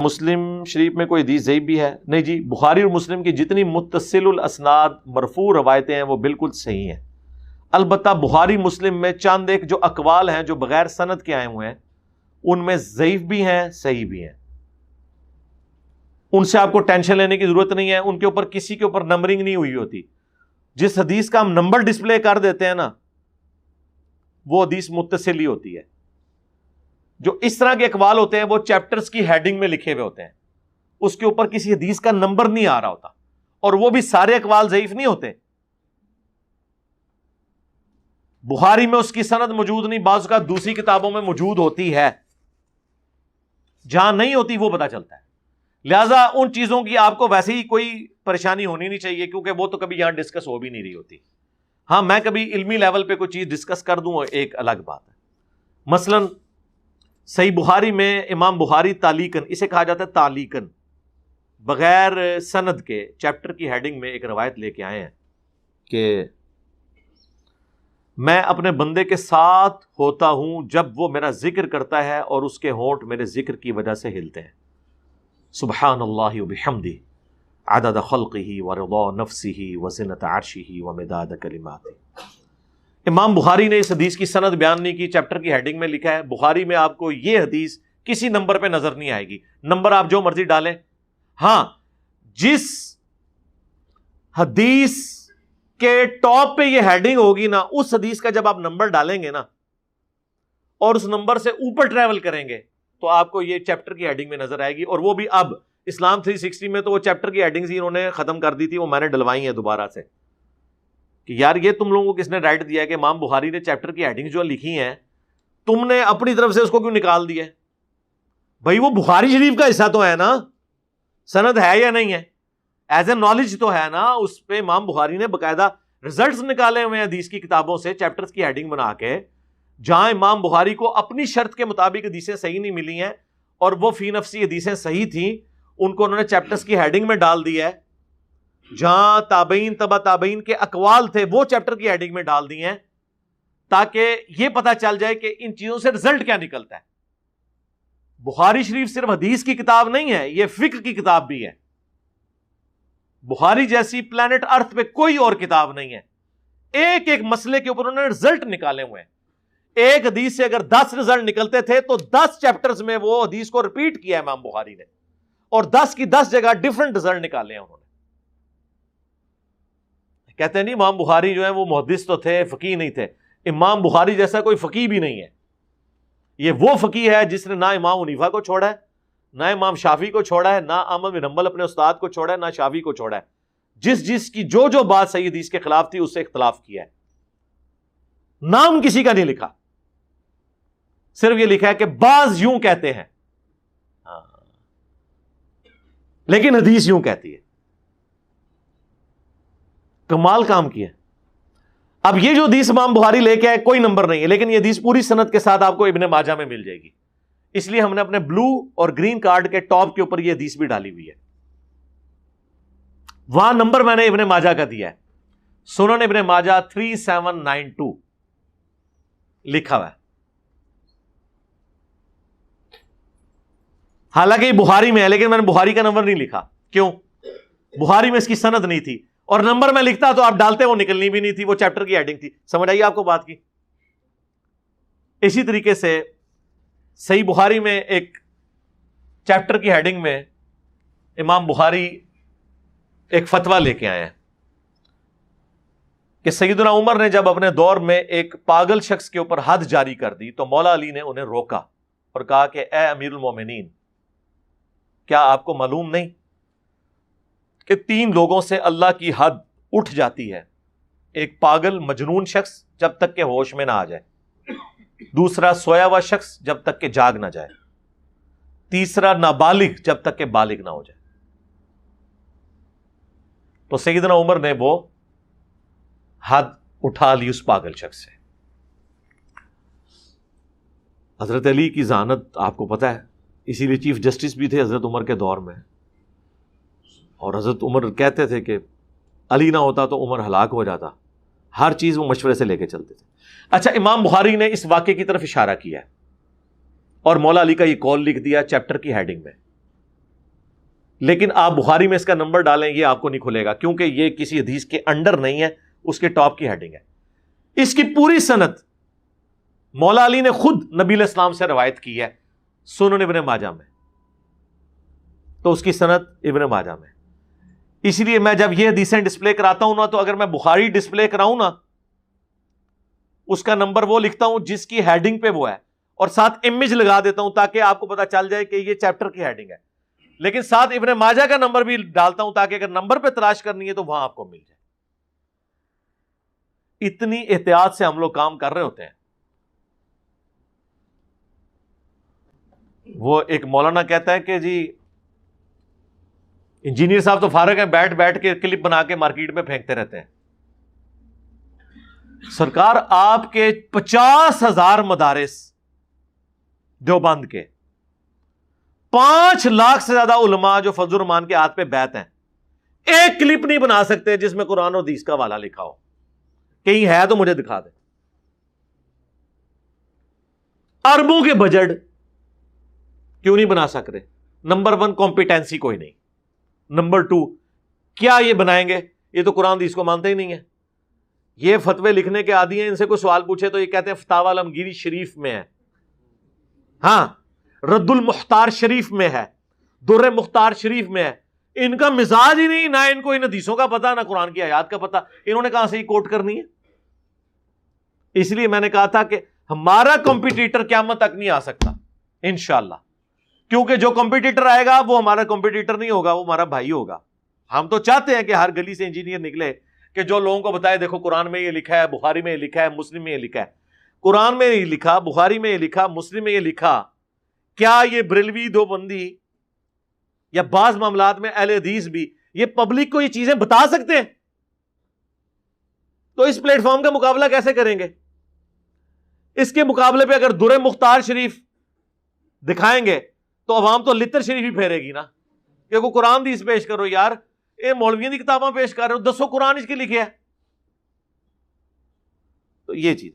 مسلم شریف میں کوئی حدیث ضعیف بھی ہے؟ نہیں جی، بخاری اور مسلم کی جتنی متصل الاسناد مرفوع روایتیں ہیں وہ بالکل صحیح ہیں. البتہ بخاری مسلم میں چند ایک جو اقوال ہیں جو بغیر سند کے آئے ہوئے ہیں ان میں ضعیف بھی ہیں صحیح بھی ہیں. ان سے آپ کو ٹینشن لینے کی ضرورت نہیں ہے، ان کے اوپر کسی کے اوپر نمبرنگ نہیں ہوئی ہوتی. جس حدیث کا ہم نمبر ڈسپلے کر دیتے ہیں نا وہ حدیث متصل ہی ہوتی ہے. جو اس طرح کے اقوال ہوتے ہیں وہ چیپٹرز کی ہیڈنگ میں لکھے ہوئے ہوتے ہیں، اس کے اوپر کسی حدیث کا نمبر نہیں آ رہا ہوتا، اور وہ بھی سارے اقوال ضعیف نہیں ہوتے. بخاری میں اس کی سند موجود نہیں، بعض کا دوسری کتابوں میں موجود ہوتی ہے، جہاں نہیں ہوتی وہ پتہ چلتا ہے. لہذا ان چیزوں کی آپ کو ویسے ہی کوئی پریشانی ہونی نہیں چاہیے، کیونکہ وہ تو کبھی یہاں ڈسکس ہو بھی نہیں رہی ہوتی. ہاں میں کبھی علمی لیول پہ کوئی چیز ڈسکس کر دوں ایک الگ بات ہے. مثلا صحیح بخاری میں امام بخاری تعلیقاً، اسے کہا جاتا ہے تعلیقاً، بغیر سند کے چیپٹر کی ہیڈنگ میں ایک روایت لے کے آئے ہیں کہ میں اپنے بندے کے ساتھ ہوتا ہوں جب وہ میرا ذکر کرتا ہے اور اس کے ہونٹ میرے ذکر کی وجہ سے ہلتے ہیں. سبحان اللہ وبحمدہ عدد خلقہ ورضا نفسہ وزنۃ عرشہ ومداد کلماتہ. امام بخاری نے اس حدیث کی سند بیان نہیں کی، چیپٹر کی ہیڈنگ میں لکھا ہے. بخاری میں آپ کو یہ حدیث کسی نمبر پہ نظر نہیں آئے گی، نمبر آپ جو مرضی ڈالیں. ہاں جس حدیث کے ٹاپ پہ یہ ہیڈنگ ہوگی نا، اس حدیث کا جب آپ نمبر ڈالیں گے نا اور اس نمبر سے اوپر ٹریول کریں گے تو آپ کو یہ چیپٹر کی ہیڈنگ میں نظر آئے گی. اور وہ بھی اب اسلام 360 میں تو وہ چیپٹر کی ہیڈنگز ہی انہوں نے ختم کر دی تھی، وہ میں نے ڈلوائی ہیں دوبارہ سے کہ یار یہ تم لوگوں کو کس نے رائٹ دیا ہے کہ امام بخاری نے چیپٹر کی ہیڈنگ جو لکھی ہیں تم نے اپنی طرف سے اس کو کیوں نکال دیا ہے؟ بھائی وہ بخاری شریف کا حصہ تو ہے نا، سند ہے یا نہیں ہے؟ ایز اے نالج تو ہے نا. اس پہ امام بخاری نے باقاعدہ ریزلٹس نکالے ہوئے ہیں حدیث کی کتابوں سے، چیپٹرز کی ہیڈنگ بنا کے. جہاں امام بخاری کو اپنی شرط کے مطابق حدیثیں صحیح نہیں ملی ہیں اور وہ فی نفسی حدیثیں صحیح تھیں، ان کو انہوں نے چیپٹرز کی ہیڈنگ میں ڈال دیا ہے. جہاں تابعین تبع تابعین کے اقوال تھے وہ چیپٹر کی ہیڈنگ میں ڈال دی ہیں تاکہ یہ پتہ چل جائے کہ ان چیزوں سے رزلٹ کیا نکلتا ہے. بخاری شریف صرف حدیث کی کتاب نہیں ہے، یہ فقہ کی کتاب بھی ہے. بخاری جیسی پلانٹ ارتھ پہ کوئی اور کتاب نہیں ہے. ایک ایک مسئلے کے اوپر انہوں نے رزلٹ نکالے ہوئے ہیں. ایک حدیث سے اگر 10 رزلٹ نکلتے تھے تو 10 چیپٹرز میں وہ حدیث کو ریپیٹ کیا امام بخاری نے، اور 10 کی 10 جگہ ڈیفرنٹ رزلٹ نکالے ہیں انہوں نے. کہتے ہیں نہیں امام بخاری جو ہے وہ محدث تو تھے، فقیہ نہیں تھے. امام بخاری جیسا کوئی فقیہ بھی نہیں ہے. یہ وہ فقیہ ہے جس نے نہ امام حنیفہ کو چھوڑا ہے، نہ امام شافعی کو چھوڑا ہے، نہ احمد بن حنبل اپنے استاد کو چھوڑا ہے، نہ شافعی کو چھوڑا ہے. جس کی جو بات صحیح حدیث کے خلاف تھی اس سے اختلاف کیا ہے. نام کسی کا نہیں لکھا، صرف یہ لکھا ہے کہ بعض یوں کہتے ہیں لیکن حدیث یوں کہتی ہے. کمال کام کیا. اب یہ جو حدیث امام بخاری لے کے آئے کوئی نمبر نہیں ہے، لیکن یہ حدیث پوری سند کے ساتھ آپ کو ابن ماجہ میں مل جائے گی. اس لیے ہم نے اپنے بلو اور گرین کارڈ کے ٹاپ کے اوپر یہ حدیث بھی ڈالی ہوئی ہے. وہاں نمبر میں نے ابن ماجہ کا دیا ہے، سنن ابن ماجہ 3792 لکھا ہوا ہے. حالانکہ یہ بخاری میں ہے لیکن میں نے بخاری کا نمبر نہیں لکھا. کیوں؟ بخاری میں اس کی سند نہیں تھی، اور نمبر میں لکھتا تو آپ ڈالتے وہ نکلنی بھی نہیں تھی، وہ چیپٹر کی ہیڈنگ تھی. سمجھ آئیے آپ کو بات کی. اسی طریقے سے صحیح بخاری میں ایک چیپٹر کی ہیڈنگ میں امام بخاری ایک فتویٰ لے کے آئے ہیں کہ سیدنا عمر نے جب اپنے دور میں ایک پاگل شخص کے اوپر حد جاری کر دی تو مولا علی نے انہیں روکا اور کہا کہ اے امیر المومنین، کیا آپ کو معلوم نہیں کہ 3 لوگوں سے اللہ کی حد اٹھ جاتی ہے؟ ایک پاگل مجنون شخص جب تک کہ ہوش میں نہ آ جائے، دوسرا سویا ہوا شخص جب تک کہ جاگ نہ جائے، تیسرا نابالغ جب تک کہ بالغ نہ ہو جائے. تو سیدنا عمر نے وہ حد اٹھا لی اس پاگل شخص سے. حضرت علی کی ذہانت آپ کو پتہ ہے، اسی لیے چیف جسٹس بھی تھے حضرت عمر کے دور میں، اور حضرت عمر کہتے تھے کہ علی نہ ہوتا تو عمر ہلاک ہو جاتا. ہر چیز وہ مشورے سے لے کے چلتے تھے. اچھا، امام بخاری نے اس واقعے کی طرف اشارہ کیا ہے اور مولا علی کا یہ قول لکھ دیا چیپٹر کی ہیڈنگ میں لیکن آپ بخاری میں اس کا نمبر ڈالیں یہ آپ کو نہیں کھلے گا، کیونکہ یہ کسی حدیث کے انڈر نہیں ہے، اس کے ٹاپ کی ہیڈنگ ہے۔ اس کی پوری سند مولا علی نے خود نبی علیہ السلام سے روایت کی ہے سنن ابن ماجہ میں، تو اس کی سند ابن ماجہ میں۔ اس لیے میں جب یہ حدیثیں ڈسپلے کراتا ہوں نا، تو اگر میں بخاری ڈسپلے کراؤں نا، اس کا نمبر وہ لکھتا ہوں جس کی ہیڈنگ پہ وہ ہے، اور ساتھ امیج لگا دیتا ہوں تاکہ آپ کو پتا چل جائے کہ یہ چیپٹر کی ہیڈنگ ہے، لیکن ساتھ ابن ماجہ کا نمبر بھی ڈالتا ہوں تاکہ اگر نمبر پہ تلاش کرنی ہے تو وہاں آپ کو مل جائے۔ اتنی احتیاط سے ہم لوگ کام کر رہے ہوتے ہیں۔ وہ ایک مولانا کہتا ہے کہ جی انجینئر صاحب تو فارغ ہیں، بیٹھ بیٹھ کے کلپ بنا کے مارکیٹ میں پھینکتے رہتے ہیں۔ سرکار آپ کے 50,000 مدارس دیوبند کے، 5 لاکھ سے زیادہ علماء جو فضل الرحمان کے ہاتھ پہ بیعت ہیں، ایک کلپ نہیں بنا سکتے جس میں قرآن و حدیث کا حوالہ لکھا ہو۔ کہیں ہے تو مجھے دکھا دیں۔ اربوں کے بجٹ کیوں نہیں بنا سکتے؟ نمبر 1 کمپیٹنسی کوئی نہیں، نمبر 2 کیا یہ بنائیں گے؟ یہ تو قرآن حدیث کو مانتے ہی نہیں ہے، یہ فتوے لکھنے کے عادی ہیں، ان سے کوئی سوال پوچھے تو یہ کہتے ہیں فتاوی عالمگیری شریف میں ہے، ہاں رد المختار شریف میں ہے، در مختار شریف میں ہے۔ ان کا مزاج ہی نہیں، نہ ان کو ان حدیثوں کا پتہ، نہ قرآن کی آیات کا پتہ، انہوں نے کہاں سے یہ کوٹ کرنی ہے؟ اس لیے میں نے کہا تھا کہ ہمارا کمپیٹیٹر قیامت تک نہیں آ سکتا انشاءاللہ، کیونکہ جو کمپیٹیٹر آئے گا وہ ہمارا کمپیٹیٹر نہیں ہوگا، وہ ہمارا بھائی ہوگا۔ ہم تو چاہتے ہیں کہ ہر گلی سے انجینئر نکلے کہ جو لوگوں کو بتائے دیکھو قرآن میں یہ لکھا ہے، بخاری میں یہ لکھا ہے، مسلم میں یہ لکھا ہے، قرآن میں یہ لکھا، بخاری میں یہ لکھا، مسلم میں یہ لکھا، کیا یہ بریلوی دیوبندی یا بعض معاملات میں اہل حدیث بھی یہ پبلک کو یہ چیزیں بتا سکتے ہیں؟ تو اس پلیٹ فارم کا مقابلہ کیسے کریں گے؟ اس کے مقابلے پہ اگر در مختار شریف دکھائیں گے تو عوام تو لتر شریف ہی پھیرے گی نا، کہ وہ قرآن حدیث پیش کرو یار، یہ مولویوں کی کتاباں پیش کر رہے ہو، 10 قرآن اس کے لکھے ہے۔ تو یہ چیز